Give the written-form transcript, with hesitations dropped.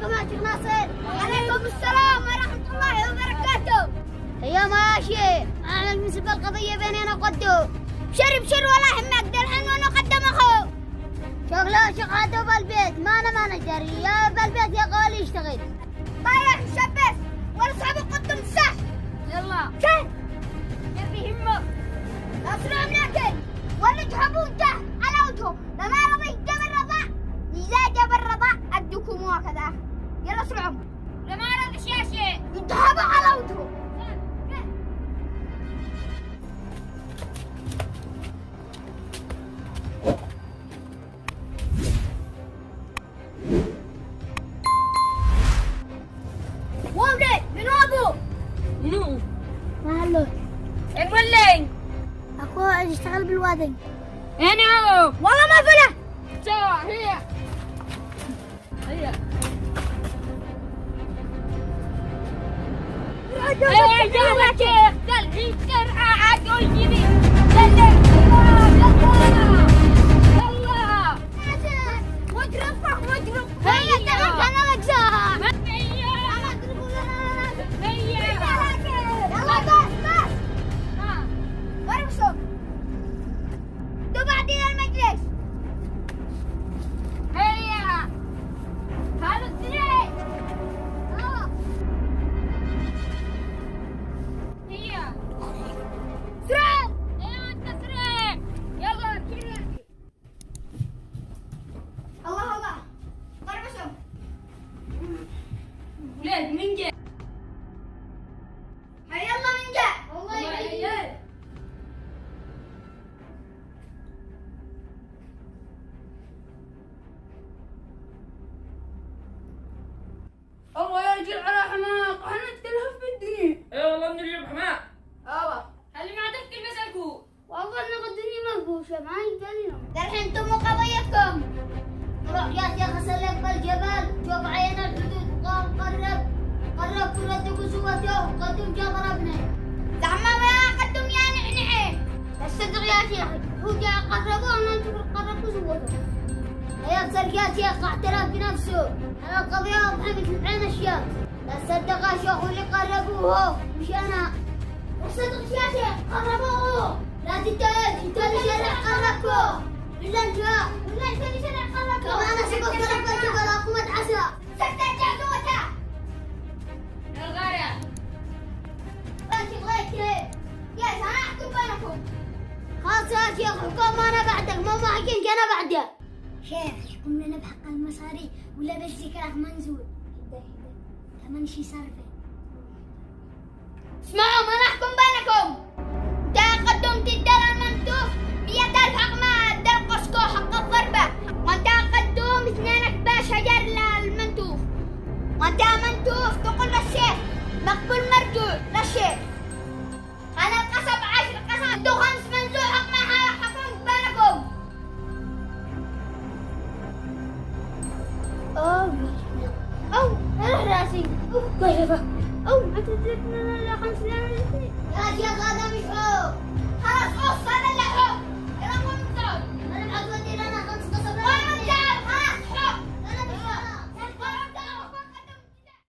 عليكم يا شيخ ناصر. وعليكم السلام ورحمة الله وبركاته. هيا ماشي، أعمل مسك القضية بيننا وقدو. بشر ولا همك دلحين وانا قدم أخو. شغله شغاته بالبيت، ما نجري يا بالبيت يا قولي يشتغل. طايح شبس ولا صعب قدم السح. يلا. كيف؟ يبي همك. أسرع لكن ولا تحبون ده على وجهه. لما رضي جاب الرضا إذا جاب الرضا أدوكم وكذا. يلا اسرعوا. لما رضي شاشة يتحبوا على وجهه. وامري من أبو؟ منو؟ ما هلو. المولين. أخو يشتغل بالوادي. أنا والله ما فله. سوا هي. يا جالك دلحين ترعى عدو يجيني. يلا واجرب. هيا تعال أنا لك ساعة. يلا بس. ورمسوا. بعدين المجلس. هيا. هذا السريع. هيا. سريع. ايوه انت سريع. يلا كذا. الله. ورمسوا. ولاد من جاء؟ هيا الله من جاء. والله يعيد. الله يجي على حماق، احنا نتكلم في الدنيا. اي والله بنجيب حماق. هل ما تفكر مسكوا؟ والله انه الدنيا ملبوسه ما يقدرون. دحين انتم قضيتكم. روح يا شيخ اسلك بالجبل، شوف عين الحدود، قرب كرة قسوته وقدم جا ضربنا. زعما ما قدم يا نعنعي. الصدق يا شيخ، هو جاء قربوه انا نشوف قرب قسوته. يا صدق يا شيخ اعترف بنفسه. انا القضية واضحة مثل عين الشمس. لا تصدق يا شيخ اللي قربوه مش انا. الصدق يا شيخ قربوه. لا تتهز انت اللي شرع قربكم. ولا انت اللي شرع قربكم. كمان انا سبق قرب الجبل اقومت عسى. سكت جازوته. يا الغارة. انت غيرت يا انا احكم بينكم. خلاص يا شيخ حكم انا بعدك ما حكمك انا بعدك. شيخ قمنا نبحق المصاري ولا بس ذكرك منزول. كمان شي صرفه. اسمعوا ما نحكم بينكم. انت قدمت الدار المنتوف 100,000 حق ما الدار قسكو حق الضربة. وانت قدم 2 شجر للمنتوف. وانت منتوف تقول للشيخ مقبول مرجوع للشيخ. انا القصب 10 قصب انتو 5 منزوع حق ما حكم بينكم. راسي كشفة أتدركنا لا 5 يا شيخ هذا مش خلاص